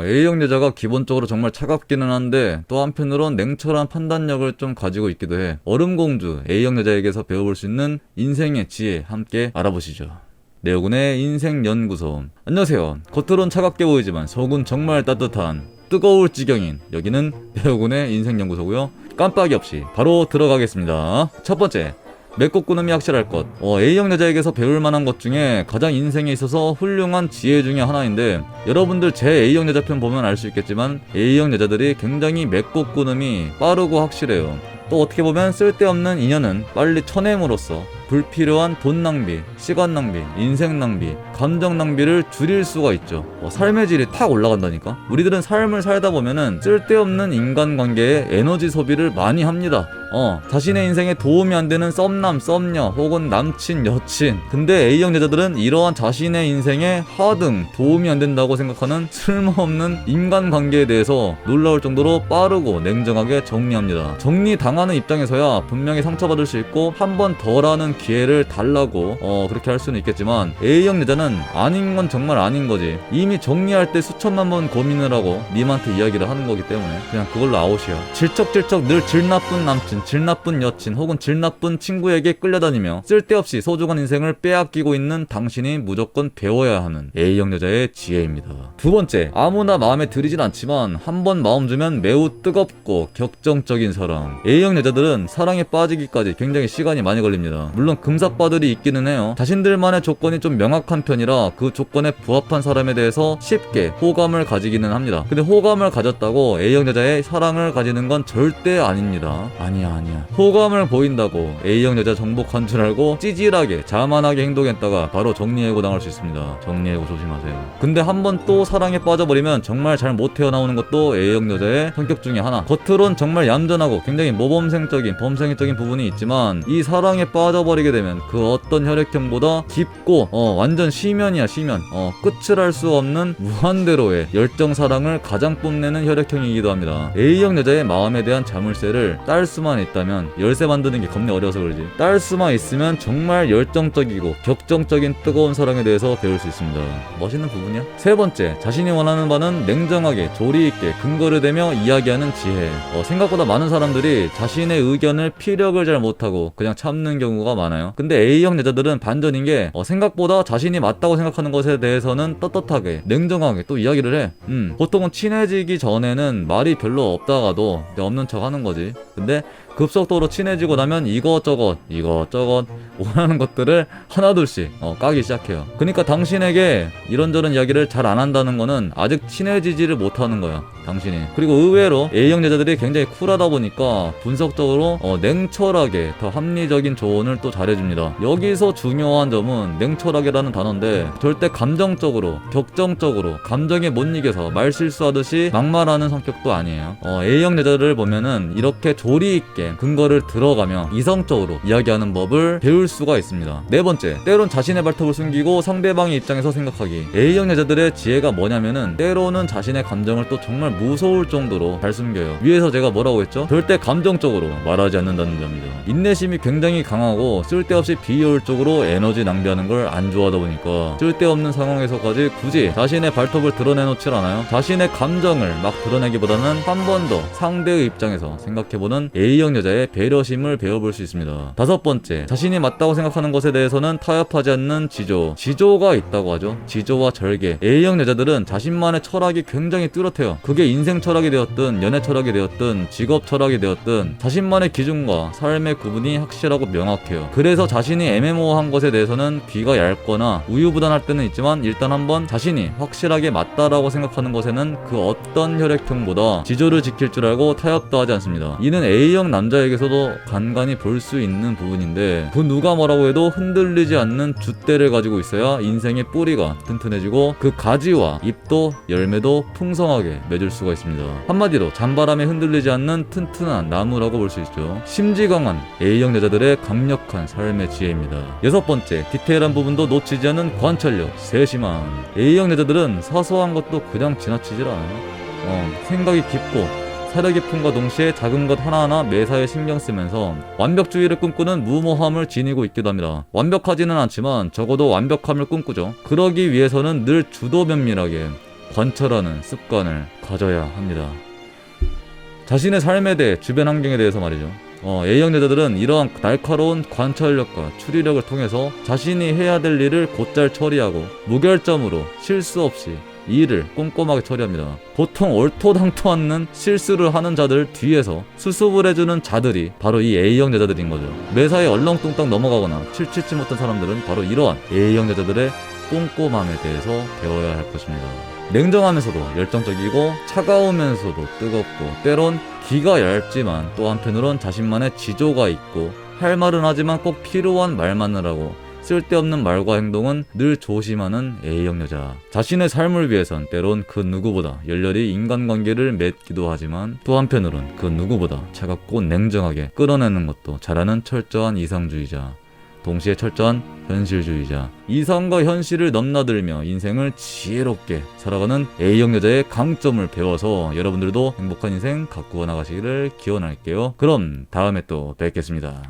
A형 여자가 기본적으로 정말 차갑기는 한데 또 한편으론 냉철한 판단력을 좀 가지고 있기도 해. 얼음공주 A형 여자에게서 배워볼 수 있는 인생의 지혜 함께 알아보시죠. 네오군의 인생연구소. 안녕하세요. 겉으론 차갑게 보이지만 속은 정말 따뜻한 뜨거울 지경인 여기는 네오군의 인생연구소고요. 깜빡이 없이 바로 들어가겠습니다. 첫 번째, 맺고 끊음이 확실할 것. A형 여자에게서 배울 만한 것 중에 가장 인생에 있어서 훌륭한 지혜 중에 하나인데, 여러분들 제 A형 여자 편 보면 알 수 있겠지만 A형 여자들이 굉장히 맺고 끊음이 빠르고 확실해요. 또 어떻게 보면 쓸데없는 인연은 빨리 쳐냄으로써 불필요한 돈 낭비, 시간 낭비, 인생 낭비, 감정 낭비를 줄일 수가 있죠. 삶의 질이 탁 올라간다니까. 우리들은 삶을 살다 보면은 쓸데없는 인간관계에 에너지 소비를 많이 합니다. 자신의 인생에 도움이 안 되는 썸남, 썸녀, 혹은 남친, 여친. 근데 A형 여자들은 이러한 자신의 인생에 하등 도움이 안 된다고 생각하는 쓸모없는 인간관계에 대해서 놀라울 정도로 빠르고 냉정하게 정리합니다. 정리당하는 입장에서야 분명히 상처받을 수 있고 한 번 더라는 기회를 달라고 그렇게 할 수는 있겠지만, A형 여자는 아닌 건 정말 아닌 거지. 이미 정리할 때 수천만 번 고민을 하고 님한테 이야기를 하는 거기 때문에 그냥 그걸로 아웃이야. 질척질척 늘 질나쁜 남친, 질나쁜 여친, 혹은 질나쁜 친구에게 끌려다니며 쓸데없이 소중한 인생을 빼앗기고 있는 당신이 무조건 배워야 하는 A형 여자의 지혜입니다. 두 번째, 아무나 마음에 들이진 않지만 한 번 마음 주면 매우 뜨겁고 격정적인 사랑. A형 여자들은 사랑에 빠지기까지 굉장히 시간이 많이 걸립니다. 물론 금사빠들이 있기는 해요. 자신들만의 조건이 좀 명확한 편이라 그 조건에 부합한 사람에 대해서 쉽게 호감을 가지기는 합니다. 근데 호감을 가졌다고 A형 여자의 사랑을 가지는 건 절대 아닙니다. 아니야. 호감을 보인다고 A형 여자 정복한 줄 알고 찌질하게 자만하게 행동했다가 바로 정리해고 당할 수 있습니다. 정리해고 조심하세요. 근데 한 번 또 사랑에 빠져버리면 정말 잘 못 헤어나오는 것도 A형 여자의 성격 중에 하나. 겉으론 정말 얌전하고 굉장히 모범생적인 범생이적인 부분이 있지만 이 사랑에 빠져버리게 되면 그 어떤 혈액형보다 깊고 완전 시면이야, 시면. 끝을 알 수 없는 무한대로의 열정 사랑을 가장 뽐내는 혈액형이기도 합니다. A형 여자의 마음에 대한 자물쇠를 딸 수만 있다면, 열쇠 만드는 게 겁내 어려워서 그러지, 딸 수만 있으면 정말 열정적이고 격정적인 뜨거운 사랑에 대해서 배울 수 있습니다. 멋있는 부분이야. 세 번째, 자신이 원하는 바는 냉정하게 조리있게 근거를 대며 이야기하는 지혜. 생각보다 많은 사람들이 자신의 의견을 피력을 잘 못하고 그냥 참는 경우가 많아요. 근데 A형 여자들은 반전인 게 생각보다 자신이 맞다고 생각하는 것에 대해서는 떳떳하게 냉정하게 또 이야기를 해. 보통은 친해지기 전에는 말이 별로 없다가도 없는 척 하는 거지. 근데 급속도로 친해지고 나면 이것저것 원하는 것들을 하나둘씩 까기 시작해요. 그러니까 당신에게 이런저런 이야기를 잘 안 한다는 거는 아직 친해지지를 못하는 거야, 당신이. 그리고 의외로 A형 여자들이 굉장히 쿨하다 보니까 분석적으로 냉철하게 더 합리적인 조언을 또 잘해줍니다. 여기서 중요한 점은 냉철하게라는 단어인데, 절대 감정적으로 격정적으로 감정에 못 이겨서 말 실수하듯이 막말하는 성격도 아니에요. A형 여자들을 보면은 이렇게 조리 있게 근거를 들어가며 이성적으로 이야기하는 법을 배울 수가 있습니다. 네 번째, 때론 자신의 발톱을 숨기고 상대방의 입장에서 생각하기. A형 여자들의 지혜가 뭐냐면은 때로는 자신의 감정을 또 정말 무서울 정도로 잘 숨겨요. 위에서 제가 뭐라고 했죠? 절대 감정적으로 말하지 않는다는 점이죠. 인내심이 굉장히 강하고 쓸데없이 비효율적으로 에너지 낭비하는 걸 안 좋아하다 보니까 쓸데없는 상황에서까지 굳이 자신의 발톱을 드러내놓질 않아요. 자신의 감정을 막 드러내기보다는 한 번 더 상대의 입장에서 생각해보는 A형 여자의 배려심을 배워볼 수 있습니다. 다섯 번째, 자신이 맞다고 생각하는 것에 대해서는 타협하지 않는 지조가 있다고 하죠. 지조와 절개. A형 여자들은 자신만의 철학이 굉장히 뚜렷해요. 그게 인생 철학이 되었든 연애 철학이 되었든 직업 철학이 되었든 자신만의 기준과 삶의 구분이 확실하고 명확해요. 그래서 자신이 애매모호한 것에 대해서는 귀가 얇거나 우유부단할 때는 있지만, 일단 한번 자신이 확실하게 맞다라고 생각하는 것에는 그 어떤 혈액형보다 지조를 지킬 줄 알고 타협도 하지 않습니다. 이는 A형 남자에게서도 간간히 볼 수 있는 부분인데, 그 누가 뭐라고 해도 흔들리지 않는 줏대를 가지고 있어야 인생의 뿌리가 튼튼해지고 그 가지와 잎도 열매도 풍성하게 맺을 수가 있습니다. 한마디로 잔바람에 흔들리지 않는 튼튼한 나무라고 볼 수 있죠. 심지강한 A형 여자들의 강력한 삶의 지혜입니다. 여섯 번째, 디테일한 부분도 놓치지 않는 관찰력, 세심함. A형 여자들은 사소한 것도 그냥 지나치질 않아요. 생각이 깊고 사려 깊음과 동시에 작은 것 하나하나 매사에 신경 쓰면서 완벽주의를 꿈꾸는 무모함을 지니고 있기도 합니다. 완벽하지는 않지만 적어도 완벽함을 꿈꾸죠. 그러기 위해서는 늘 주도 면밀하게 관찰하는 습관을 가져야 합니다. 자신의 삶에 대해, 주변 환경에 대해서 말이죠. A형 여자들은 이러한 날카로운 관찰력과 추리력을 통해서 자신이 해야 될 일을 곧잘 처리하고 무결점으로 실수 없이 일을 꼼꼼하게 처리합니다. 보통 얼토당토 않는 실수를 하는 자들 뒤에서 수습을 해주는 자들이 바로 이 A형 여자들인 거죠. 매사에 얼렁뚱땅 넘어가거나 칠칠치 못한 사람들은 바로 이러한 A형 여자들의 꼼꼼함에 대해서 배워야 할 것입니다. 냉정하면서도 열정적이고 차가우면서도 뜨겁고 때론 기가 얇지만 또 한편으론 자신만의 지조가 있고 할 말은 하지만 꼭 필요한 말만을 하고 쓸데없는 말과 행동은 늘 조심하는 A형 여자. 자신의 삶을 위해선 때론 그 누구보다 열렬히 인간관계를 맺기도 하지만 또 한편으론 그 누구보다 차갑고 냉정하게 끌어내는 것도 잘하는 철저한 이상주의자. 동시에 철저한 현실주의자. 이상과 현실을 넘나들며 인생을 지혜롭게 살아가는 A형 여자의 강점을 배워서 여러분들도 행복한 인생 가꾸어 나가시기를 기원할게요. 그럼 다음에 또 뵙겠습니다.